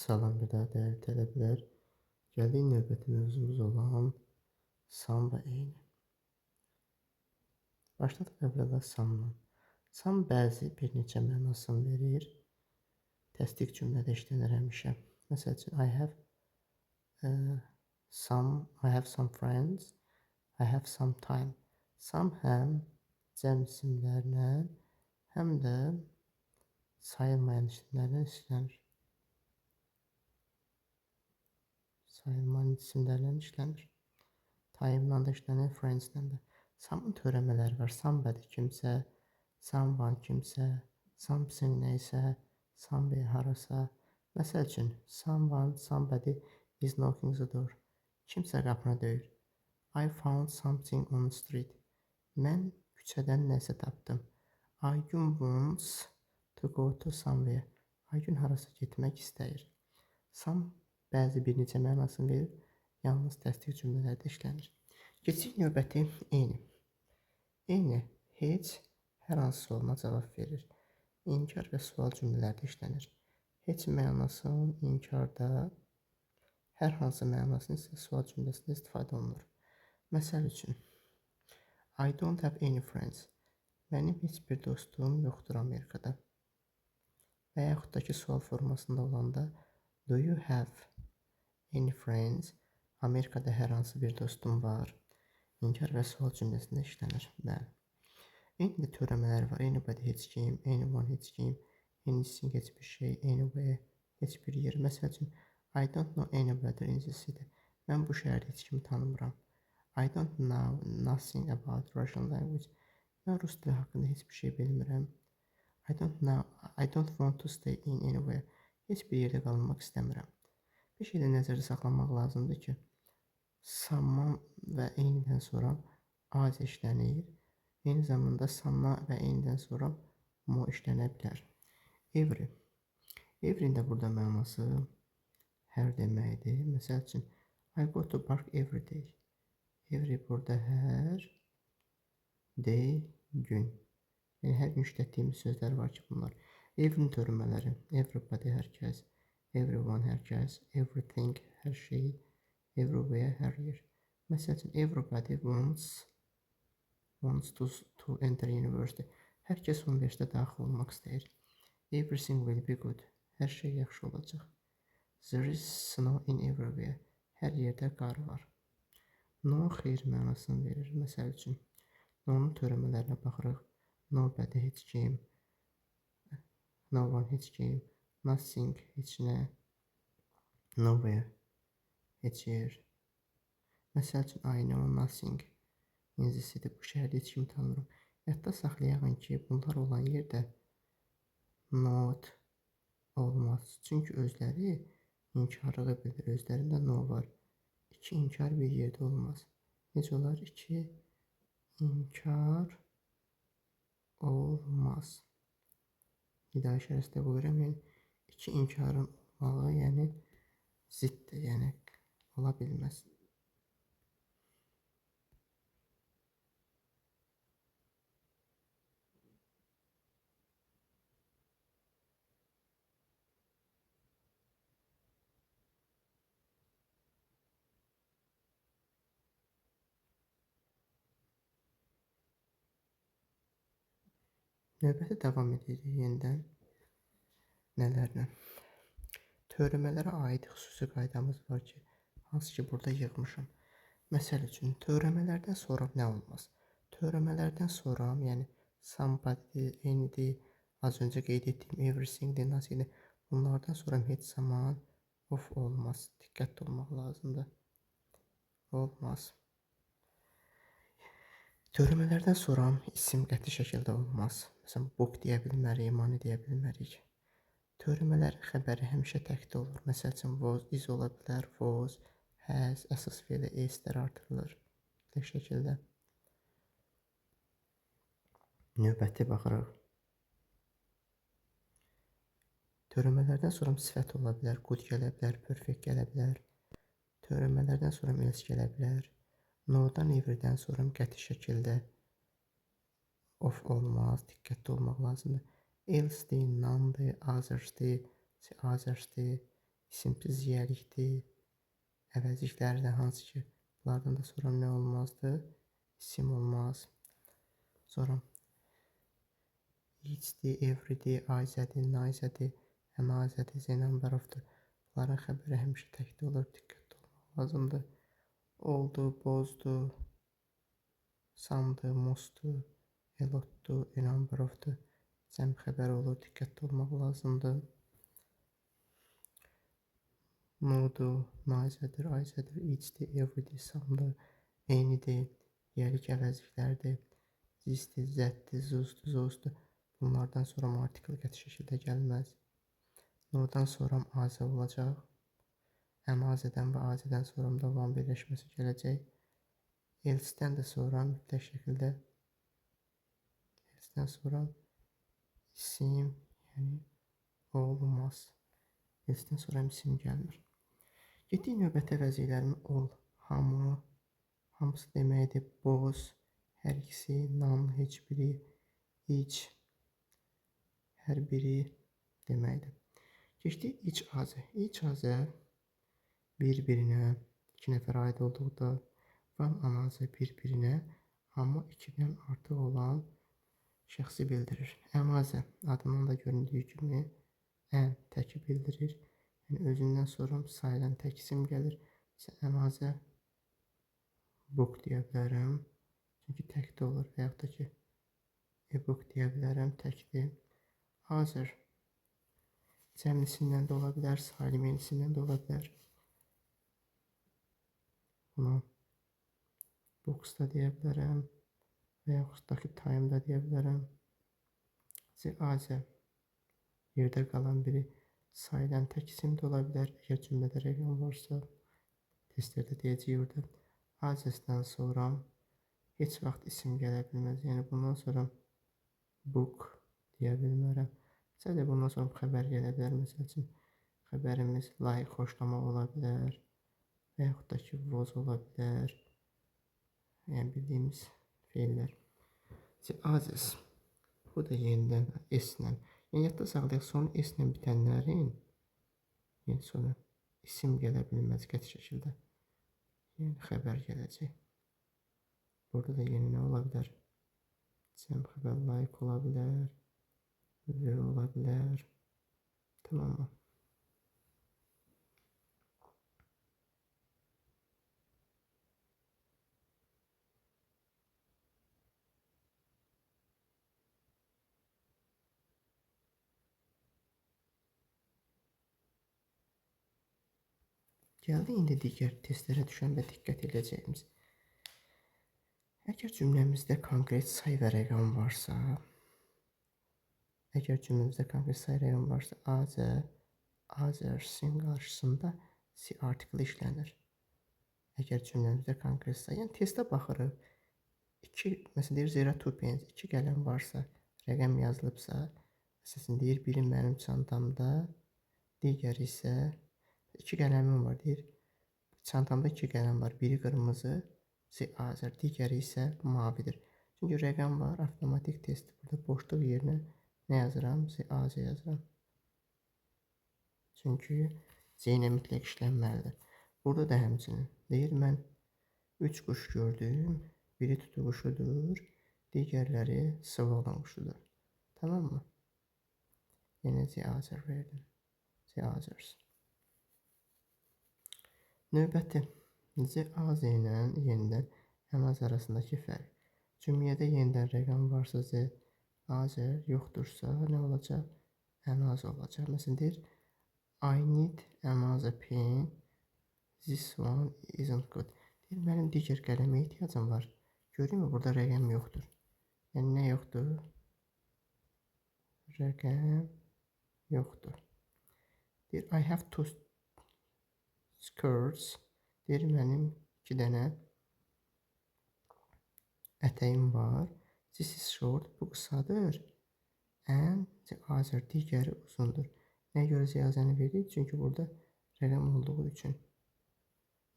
Salam bir daha değerli tələbələr. Gəldik növbəti mövzumuz olan sam və eyni. Başladıq əvvəla samdan. Sam bəzi bir neçə mənasını verir. Təsdiq cümlədə işlənir həmişə. Məsəl üçün, I have some friends, I have some time. Sam həm cəm isimlərlə, həm də sayılmayan isimlərlə işlənir. Sayılmayan isimlərlə işlənir. Time-la da işlənir, friends-lə də. Samın törəmələri var. Somebody kimsə, someone kimsə, something nəysə, somewhere harasa. Məsəl üçün, somebody is knocking the door. Kimsə qapını döyür. I found something on the street. Mən küçədən nəsə tapdım. Aygün wants to go to somewhere. Aygün harasa getmək istəyir. Some bəzi bir neçə mənasını verir. Yalnız təsdiq cümlələrdə işlənir. Keçik növbəti eyni. Eyni heç hər hansı sualına cavab verir. İnkar və sual cümlələrdə işlənir. Heç mənasının inkarda, hər hansı mənasının isə sual cümləsində istifadə olunur. Məsəl üçün, I don't have any friends. Mənim heç bir dostum yoxdur Amerikada. Və yaxud da ki, sual formasında olanda, do you have any friends? Amerikada hər hansı bir dostum var. İnkar və sual cümləsində işlənir. Bəli. Eyni törəmələr var. Anybody heç kim, anyone heç kim, anything heç bir şey, anywhere heç bir yer. Məsəl üçün, I don't know anybody in this city. Mən bu şəhərdə heç kimi tanımıram. I don't know nothing about Russian language. Mən rus dili haqqında heç bir şey bilmirəm. I don't want to stay in anywhere. Heç bir yerdə qalmaq istəmirəm. Bir şeydə nəzərdə saxlamaq lazımdır ki, samman və eynidən sonra az işlənir. Eyni zamanda samma və eynidən sonra mo işlənə bilər. Every. Every'nin də burada mənası hər deməkdir. Məsəl üçün, I go to park every day. Every burada hər, day, gün. Yəni, hər gün işlətdiyimiz sözlər var ki, bunlar. Every'nin törəmələri, everybody, hər kəs, everyone, hər kəs, everything, hər şey, everywhere, hər yer. Məsəl üçün, everybody wants to enter university. Hər kəs universitetə daxil olmaq istəyir. Everything will be good. Hər şey yaxşı olacaq. There is snow in everywhere. Hər yerdə qar var. No xeyir mənasını verir. Məsəl üçün, no'nun törəmələrinə baxırıq. Nobody heç kim, no one heç kim, nothing heç nə, nowhere heç yer. Məsəl üçün, I know nothing in the city. Bu şəhərdə heç kimi tanımıram. Yadda saxlayaqın ki, bunlar olan yerdə not olmaz. Çünki özləri inkarlığı bilir. Özlərində no var. İki inkar bir yerdə olmaz. Necə olar? İki inkar olmaz. İddia işarəsində buluram. Yəni, iki inkarın olmağı, yəni ziddir. Yəni, ola bilməz. Növbəti davam edirik yenidən. Nələrlə? Törəmələrə aid xüsusi qaydamız var ki, hansı ki, burada yığmışam. Məsəl üçün, törəmələrdən sonra nə olmaz? Törəmələrdən sonra, yəni, somebody, anything, az öncə qeyd etdiyim everything-dir, nasıl bunlardan sonra heç zaman of olmaz. Diqqətli olmaq lazımdır. Olmaz. Törəmələrdən sonra isim qəti şəkildə olmaz. Məsələn, book deyə bilmərik, money deyə bilmərik. Törəmələrin xəbəri həmişə təkdə olur. Məsəl üçün, was, is ola bilər, was, has, əsas fiili s-lər artırılır. Tək şəkildə. Növbəti baxırıq. Törəmələrdən sonra sifət ola bilər, good gələ bilər, perfect gələ bilər. Törəmələrdən sonra else gələ bilər. No-dan everydən sonra qəti şəkildə of olmaz, diqqətli olmaq lazımdır. Else-dir, none-dir, others-dir, isimsiz yiyəlikdir. Əvəzlikləri də hansı ki, bunlardan da sonra nə olmazdı? İsim olmaz. Sonra each-dir, every-dir, Ayzədir, Nayzədir, Əmazədir, Z number of-dur. Bunların xəbəri həmişə təkdə olur, diqqətli olmaq lazımdır. Oldu, bozdu, samdı, mostdu, elotdu, a number of-dur. Cəm xəbəri olur, diqqətli olmaq lazımdır. Nudu, Nayzədir, Ayzədir, each-dir, every-dir, samdır, eynidir, yiyəlik əvəzliklərdir. Zisdir, zətdir, zuzdur, zozdur. Bunlardan sonra artikl qəti şəkildə gəlməz. Nurdan sonra azə olacaq. Əmazədən və azədən sonra da van birləşməsi gələcək. Elçdən də sonra mütləq şəkildə elçdən sonra isim, yəni olmaz. Elçdən sonra isim gəlmir. Getdik növbəti əvəzliklərimi ol, hamı, hamısı deməkdir, boz, hər ikisi, nan, heç biri, iç, hər biri deməkdir. Keçdik iç azə. İç azə bir-birinə, iki nəfər aid olduqda, van anazə bir-birinə, amma ikidən artıq olan şəxsi bildirir. Əmazə adından da göründüyü kimi ən təki bildirir. Yəni özündən sonra sayılan tək isim gəlir. Əmazə book deyə bilərəm. Çünki təkdə olur və yaxud da ki e-book deyə bilərəm, təkdir. Hazır cəmlisindən də ola bilər, salimlisindən də ola bilər. Bunu books da deyə bilərəm və yaxud da ki time da deyə bilərəm. Azə yerdə qalan biri sayılan tək isim də ola bilər. Əgər cümlədə rəqəm varsa, testlərdə deyəcəyik orada. Azəsdən sonra heç vaxt isim gələ bilməz. Yəni bundan sonra book deyə bilmərəm. Sadəcə bundan sonra xəbər gələ bilər. Məsəl üçün xəbərimiz like, xoşlamaq ola bilər və yaxud da ki was ola bilər. Yəni bildiyimiz feillər. Azəs. Bu da yenidən S-lə. Yəni yadda saxlayaq, son S-lə bitənlərin yəni sonra isim gələ bilməz qəti şəkildə. Yəni xəbər gələcək. Burada da yeni nə ola bilər? Cəm xəbər like ola bilər. Və ola bilər. Tamam mı? Gəldi indi digər testlərə düşən və diqqət edəcəyimiz. Əgər cümləmizdə konkret sayı və rəqəm varsa, Azərsin qarşısında C artiklı işlənir. Əgər cümləmizdə konkret sayı, yəni testə baxırıq. Məsələn deyir 0 pence, 2 qələm varsa, rəqəm yazılıbsa, məsələn deyir biri mənim çantamda, digəri isə 2 qələmim var, deyir çantamda 2 qələm var, biri qırmızı, Azər, digəri isə mavidir. Çünki rəqəm var, avtomatik test. Burada boşluq yerinə nə yazıram? Azər yazıram. Çünki C ilə mütləq işlənməlidir. Burada da həmçinin deyir mən 3 quş gördüm. Biri tutuquşudur, digərləri sıvı olan quşudur. Tamam mı? Yenə Azər verdim. Azərs. Növbəti Z ilə yenidən əmaz arasındakı fərq. Cümlədə yenidən rəqəm varsa Azər, yoxdursa nə olacaq? Əmaz olacaq. Məsələn deyir I need a pen. This one isn't good. Deyir mənim digər qələmə ehtiyacım var. Görürmü burada rəqəm yoxdur. Yəni nə yoxdur? Rəqəm yoxdur. Deyir I have two skirts. Deyir mənim 2 dənə ətəyim var. This is short. Bu qısadır. And Azər, digəri uzundur. Nəyə görə ziyazəni verdik? Çünki burada rəqəm olduğu üçün.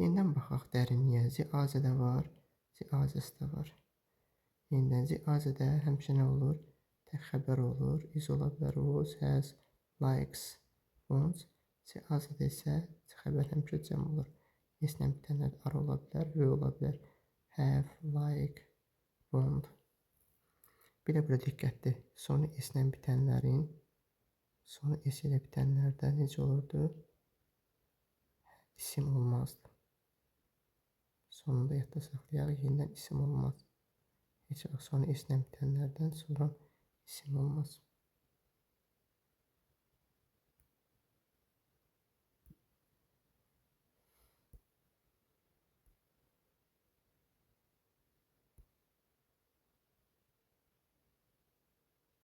Yenidən baxaq dərinliyə. Azədə var. Azəsdə var. Yenidən Azədə həmişə nə olur? Tək xəbər olur. Is ola bilər. Was, has, likes, wants. C azad isə C xəbər həmişə cəm olur. S-lə bitənlər ar ola bilər, V ola bilər. Have, like, want. Bir də burada diqqətli. Sonu S-lə bitənlərin sonu S ilə bitənlərdə necə olurdu? İsim olmazdı. Sonunda yadda saxlayaq, yenidən isim olmaz. Heç vaxt sonu S-lə bitənlərdən sonra isim olmaz.